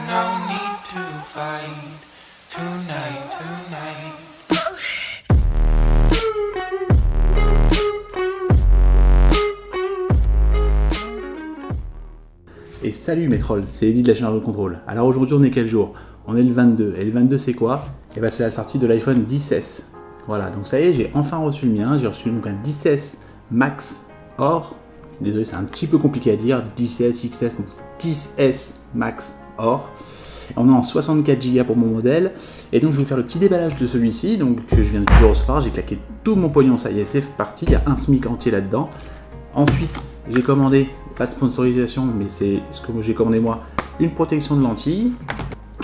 No need to fight tonight. Et salut mes trolls, c'est Eddy de la chaîne de contrôle. Alors aujourd'hui on est quel jour? On est le 22. Et le 22 c'est quoi? Et bah c'est la sortie de l'iPhone XS. Voilà, donc ça y est, j'ai enfin reçu le mien. J'ai reçu donc un XS Max Or. Désolé, c'est un petit peu compliqué à dire. XS, XS, donc 10S Max Or. On est en 64 Go pour mon modèle. Et donc je vais faire le petit déballage de celui-ci, donc que je viens de recevoir. J'ai claqué tout mon pognon, ça y est, c'est parti. Il y a un SMIC entier là-dedans. Ensuite, j'ai commandé, pas de sponsorisation, mais c'est ce que j'ai commandé moi, une protection de lentilles,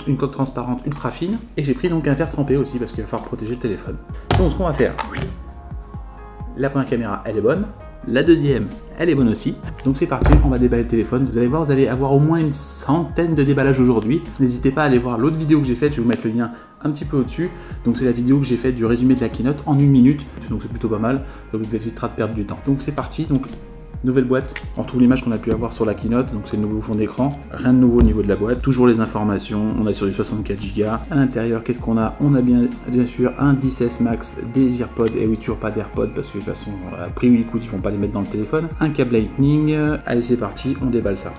une coque transparente ultra fine, et j'ai pris donc un verre trempé aussi parce qu'il va falloir protéger le téléphone. Donc ce qu'on va faire, la première caméra elle est bonne, la deuxième elle est bonne aussi, donc c'est parti, on va déballer le téléphone. Vous allez voir, vous allez avoir au moins une centaine de déballages aujourd'hui. N'hésitez pas à aller voir l'autre vidéo que j'ai faite, je vais vous mettre le lien un petit peu au-dessus. Donc c'est la vidéo que j'ai faite du résumé de la keynote en 1 minute, donc c'est plutôt pas mal, ça vous évitera de perdre du temps. Donc c'est parti, donc nouvelle boîte, on retrouve l'image qu'on a pu avoir sur la keynote, donc c'est le nouveau fond d'écran, rien de nouveau au niveau de la boîte, toujours les informations, on est sur du 64 Go. À l'intérieur, qu'est-ce qu'on a? On a bien sûr un 10S Max, des AirPods, et oui toujours pas d'AirPods parce que de toute façon, à prix où ils coûtent, ils vont pas les mettre dans le téléphone, un câble Lightning, allez c'est parti, on déballe ça.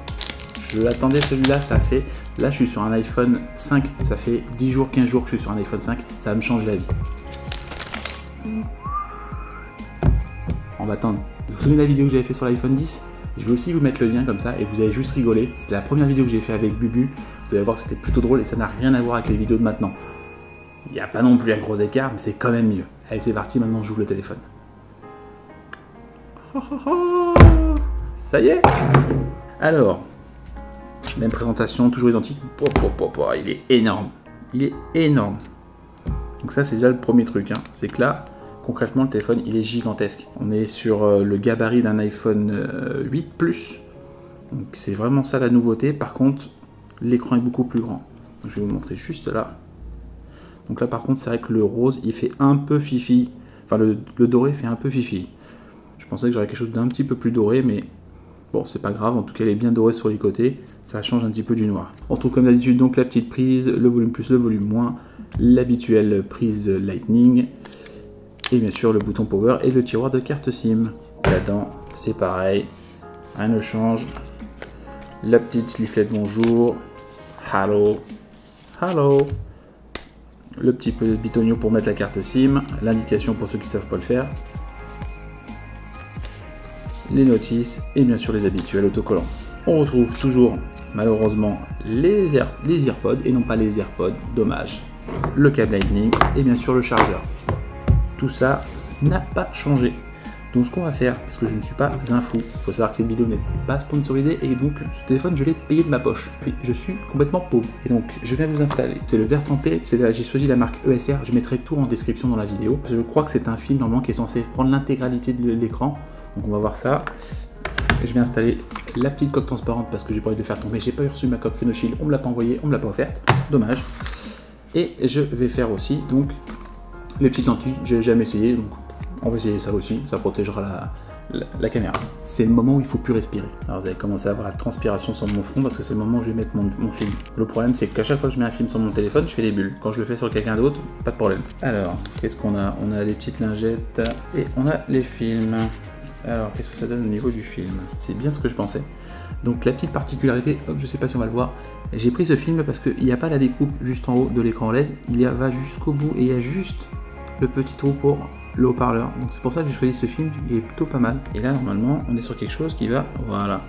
Je l'attendais celui-là, ça fait, là je suis sur un iPhone 5, ça fait 10 jours, 15 jours que je suis sur un iPhone 5, ça va me changer la vie. On va attendre. Vous vous souvenez de la vidéo que j'avais fait sur l'iPhone 10? Je vais aussi vous mettre le lien comme ça et vous allez juste rigoler. C'était la première vidéo que j'ai fait avec Bubu. Vous allez voir que c'était plutôt drôle et ça n'a rien à voir avec les vidéos de maintenant. Il n'y a pas non plus un gros écart, mais c'est quand même mieux. Allez, c'est parti, maintenant j'ouvre le téléphone. Ça y est. Alors, même présentation, toujours identique. Il est énorme. Il est énorme. Donc ça, c'est déjà le premier truc. C'est que là, concrètement, le téléphone, il est gigantesque. On est sur le gabarit d'un iPhone 8 Plus. Donc c'est vraiment ça la nouveauté. Par contre, l'écran est beaucoup plus grand. Donc, je vais vous montrer juste là. Donc là, par contre, c'est vrai que le rose, il fait un peu fifi. Enfin, le doré fait un peu fifi. Je pensais que j'aurais quelque chose d'un petit peu plus doré, mais bon, c'est pas grave. En tout cas, elle est bien dorée sur les côtés. Ça change un petit peu du noir. On retrouve comme d'habitude donc la petite prise, le volume plus, le volume moins, l'habituelle prise Lightning. Et bien sûr le bouton power et le tiroir de carte SIM. Là-dedans, c'est pareil, rien ne change. La petite leaflet bonjour, hello, hello. Le petit bitonio pour mettre la carte SIM, l'indication pour ceux qui ne savent pas le faire. Les notices et bien sûr les habituels autocollants. On retrouve toujours malheureusement les AirPods et non pas les AirPods, dommage. Le câble Lightning et bien sûr le chargeur. Tout ça n'a pas changé. Donc ce qu'on va faire, parce que je ne suis pas un fou, il faut savoir que cette vidéo n'est pas sponsorisée et donc ce téléphone je l'ai payé de ma poche. Oui, je suis complètement pauvre. Et donc je viens vous installer. C'est le verre trempé, j'ai choisi la marque ESR, je mettrai tout en description dans la vidéo. Je crois que c'est un film normalement qui est censé prendre l'intégralité de l'écran. Donc on va voir ça. Je vais installer la petite coque transparente parce que j'ai pas envie de le faire tomber. J'ai pas reçu ma coque Rhinoshield, on me l'a pas envoyée, on me l'a pas offerte. Dommage. Et je vais faire aussi donc les petites lentilles, j'ai jamais essayé, donc on va essayer ça aussi, ça protégera la caméra. C'est le moment où il ne faut plus respirer. Alors vous allez commencer à avoir la transpiration sur mon front parce que c'est le moment où je vais mettre mon film. Le problème c'est qu'à chaque fois que je mets un film sur mon téléphone, je fais des bulles. Quand je le fais sur quelqu'un d'autre, pas de problème. Alors, qu'est-ce qu'on a? On a des petites lingettes et on a les films. Alors, qu'est-ce que ça donne au niveau du film? C'est bien ce que je pensais. Donc la petite particularité, hop, je sais pas si on va le voir, j'ai pris ce film parce qu'il n'y a pas la découpe juste en haut de l'écran LED, il va jusqu'au bout et il y a juste le petit trou pour le haut-parleur. Donc c'est pour ça que j'ai choisi ce film, il est plutôt pas mal. Et là normalement on est sur quelque chose qui va, voilà,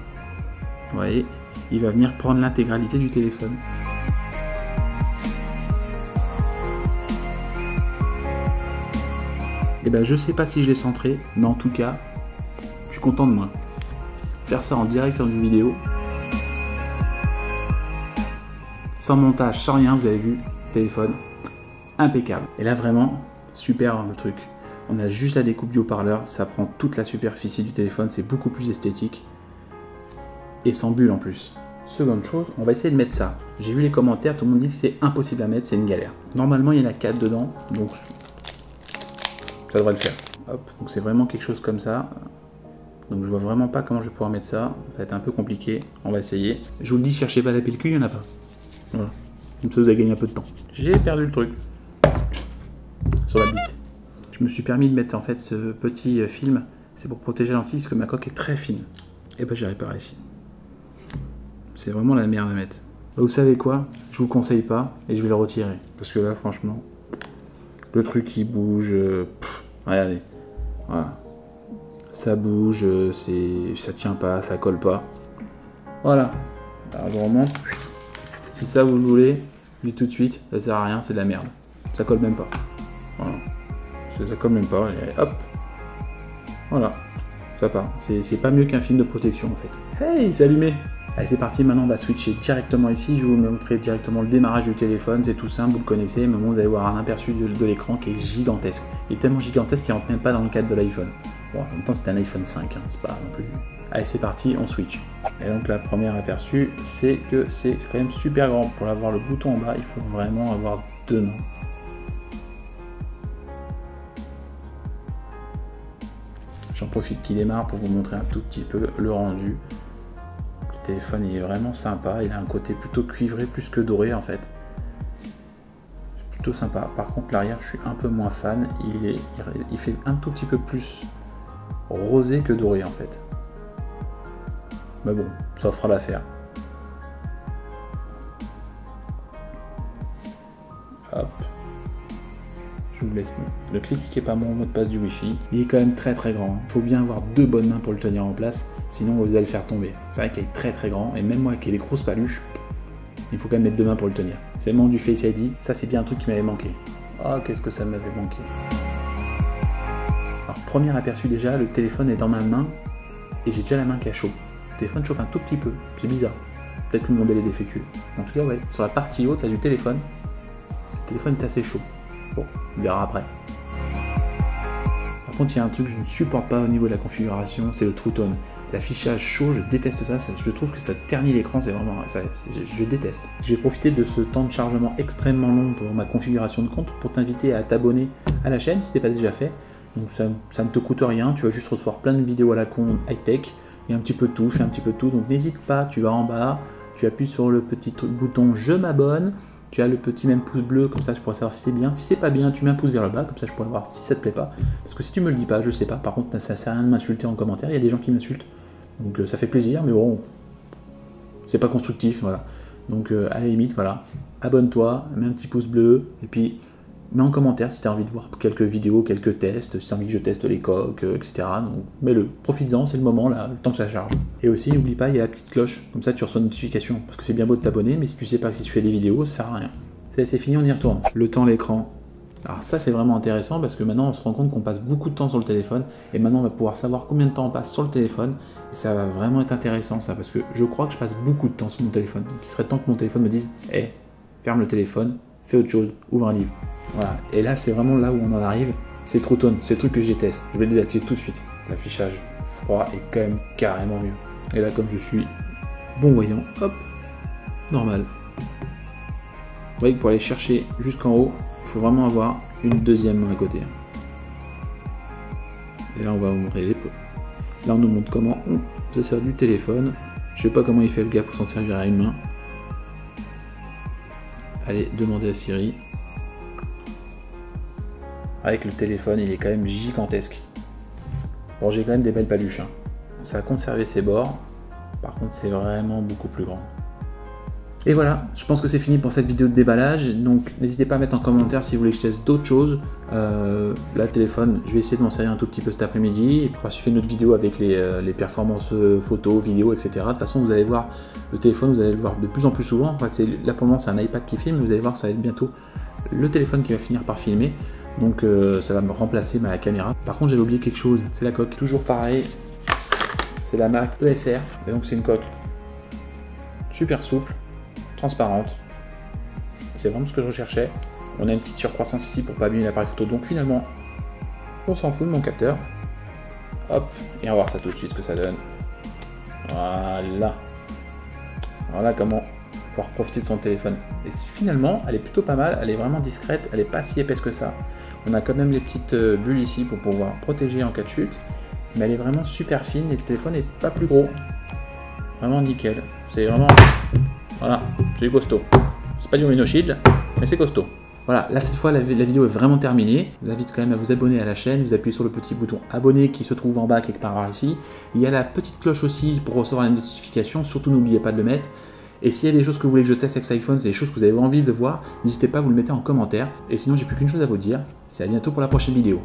vous voyez, il va venir prendre l'intégralité du téléphone. Et ben je sais pas si je l'ai centré, mais en tout cas, je suis content de moi. Faire ça en direct sur une vidéo, sans montage, sans rien, vous avez vu, téléphone, impeccable. Et là vraiment, super le truc. On a juste la découpe du haut-parleur, ça prend toute la superficie du téléphone, c'est beaucoup plus esthétique. Et sans bulle en plus. Seconde chose, on va essayer de mettre ça. J'ai vu les commentaires, tout le monde dit que c'est impossible à mettre, c'est une galère. Normalement il y en a 4 dedans, donc ça devrait le faire. Hop, donc c'est vraiment quelque chose comme ça. Donc je vois vraiment pas comment je vais pouvoir mettre ça. Ça va être un peu compliqué. On va essayer. Je vous le dis, cherchez pas la pellicule, il n'y en a pas. Voilà. Comme ça, vous avez gagné un peu de temps. J'ai perdu le truc. Sur la bite. Je me suis permis de mettre en fait ce petit film. C'est pour protéger la lentille parce que ma coque est très fine. Et ben, j'arrive pas à réussir. C'est vraiment la merde à mettre. Vous savez quoi? Je vous conseille pas et je vais le retirer. Parce que là, franchement, le truc qui bouge. Regardez. Voilà. Ça bouge, ça tient pas, ça colle pas. Voilà. Alors, vraiment, si ça vous le voulez, dites tout de suite, ça sert à rien, c'est de la merde. Ça colle même pas. Voilà. Ça colle même pas, et hop. Voilà. Ça part. C'est pas mieux qu'un film de protection en fait. Hey, c'est allumé! Allez, c'est parti, maintenant on va switcher directement ici, je vais vous montrer directement le démarrage du téléphone, c'est tout simple, vous le connaissez, mais vous allez voir un aperçu de l'écran qui est gigantesque. Il est tellement gigantesque qu'il ne rentre même pas dans le cadre de l'iPhone. Bon, en même temps c'est un iPhone 5, hein, c'est pas non plus... Allez, c'est parti, on switch. Et donc la première aperçu, c'est que c'est quand même super grand. Pour avoir le bouton en bas, il faut vraiment avoir deux mains. J'en profite qu'il démarre pour vous montrer un tout petit peu le rendu. Le téléphone il est vraiment sympa, il a un côté plutôt cuivré plus que doré en fait. C'est plutôt sympa. Par contre l'arrière je suis un peu moins fan, il fait un tout petit peu plus rosé que doré en fait. Mais bon, ça fera l'affaire. Hop. Je vous laisse. Ne critiquez pas mon mot de passe du Wi-Fi. Il est quand même très très grand. Il faut bien avoir deux bonnes mains pour le tenir en place, sinon vous allez le faire tomber. C'est vrai qu'il est très très grand, et même moi qui ai les grosses paluches, il faut quand même mettre deux mains pour le tenir. C'est le moment du Face ID. Ça c'est bien un truc qui m'avait manqué. Oh, qu'est-ce que ça m'avait manqué. Alors premier aperçu déjà, le téléphone est dans ma main, et j'ai déjà la main qui a chaud. Le téléphone chauffe un tout petit peu, c'est bizarre. Peut-être que le modèle est défectueux. En tout cas, ouais, sur la partie haute là, du téléphone, le téléphone est assez chaud. Bon, on verra après. Par contre, il y a un truc que je ne supporte pas au niveau de la configuration, c'est le True Tone. L'affichage chaud, je déteste ça, je trouve que ça ternit l'écran, c'est vraiment... je déteste. Je vais profiter de ce temps de chargement extrêmement long pour ma configuration de compte pour t'inviter à t'abonner à la chaîne si ce n'est pas déjà fait. Donc ça ne te coûte rien, tu vas juste recevoir plein de vidéos à la con high-tech, et un petit peu de tout, je fais un petit peu de tout, donc n'hésite pas, tu vas en bas, tu appuies sur le petit bouton « Je m'abonne », tu as le petit même pouce bleu, comme ça je pourrais savoir si c'est bien. Si c'est pas bien, tu mets un pouce vers le bas, comme ça je pourrais voir si ça te plaît pas. Parce que si tu me le dis pas, je sais pas. Par contre, ça sert à rien de m'insulter en commentaire. Il y a des gens qui m'insultent. Donc ça fait plaisir, mais bon, c'est pas constructif, voilà. Donc à la limite, voilà. Abonne-toi, mets un petit pouce bleu, et puis mets en commentaire si tu as envie de voir quelques vidéos, quelques tests, si tu as envie que je teste les coques, etc. Donc mets-le, profites-en, c'est le moment, là, le temps que ça charge. Et aussi, n'oublie pas, il y a la petite cloche, comme ça tu reçois une notification. Parce que c'est bien beau de t'abonner, mais si tu sais pas si tu fais des vidéos, ça sert à rien. C'est fini, on y retourne. Le temps, l'écran. Alors ça, c'est vraiment intéressant parce que maintenant, on se rend compte qu'on passe beaucoup de temps sur le téléphone. Et maintenant, on va pouvoir savoir combien de temps on passe sur le téléphone. Et ça va vraiment être intéressant, ça, parce que je crois que je passe beaucoup de temps sur mon téléphone. Donc il serait temps que mon téléphone me dise « Hey, ferme le téléphone, fais autre chose, ouvre un livre. » Voilà. Et là, c'est vraiment là où on en arrive. C'est True Tone, c'est le truc que je déteste. Je vais le désactiver tout de suite. L'affichage froid est quand même carrément mieux. Et là, comme je suis bon voyant, hop, normal. Vous voyez que pour aller chercher jusqu'en haut, il faut vraiment avoir une deuxième main à côté. Et là, on va vous montrer les pots. Là, on nous montre comment on se sert du téléphone. Je sais pas comment il fait le gars pour s'en servir à une main. Allez, demandez à Siri. Avec le téléphone, il est quand même gigantesque. Bon, j'ai quand même des belles paluches. Hein. Ça a conservé ses bords. Par contre, c'est vraiment beaucoup plus grand. Et voilà, je pense que c'est fini pour cette vidéo de déballage. Donc, n'hésitez pas à mettre en commentaire si vous voulez que je teste d'autres choses. Là, le téléphone, je vais essayer de m'en servir un tout petit peu cet après-midi. Et puis, je fais une autre vidéo avec les performances photos, vidéos, etc. De toute façon, vous allez voir le téléphone, vous allez le voir de plus en plus souvent. Enfin, là, pour le moment, c'est un iPad qui filme. Vous allez voir, ça va être bientôt le téléphone qui va finir par filmer. Donc, ça va me remplacer ma caméra. Par contre, j'avais oublié quelque chose. C'est la coque. Toujours pareil. C'est la marque ESR. Et donc, c'est une coque super souple, transparente. C'est vraiment ce que je recherchais. On a une petite surcroissance ici pour pas abîmer l'appareil photo. Donc finalement, on s'en fout de mon capteur. Hop, et on va voir ça tout de suite ce que ça donne. Voilà. Voilà comment pouvoir profiter de son téléphone. Et finalement, elle est plutôt pas mal. Elle est vraiment discrète. Elle est pas si épaisse que ça. On a quand même les petites bulles ici pour pouvoir protéger en cas de chute. Mais elle est vraiment super fine et le téléphone est pas plus gros. Vraiment nickel. C'est vraiment... Voilà, c'est costaud. C'est pas du Rhino Shield, mais c'est costaud. Voilà, là cette fois la vidéo est vraiment terminée. Je vous invite quand même à vous abonner à la chaîne, vous appuyez sur le petit bouton abonner qui se trouve en bas quelque part par ici. Il y a la petite cloche aussi pour recevoir les notifications, surtout n'oubliez pas de le mettre. Et s'il y a des choses que vous voulez que je teste avec cet iPhone, c'est des choses que vous avez envie de voir, n'hésitez pas à vous le mettre en commentaire. Et sinon j'ai plus qu'une chose à vous dire, c'est à bientôt pour la prochaine vidéo.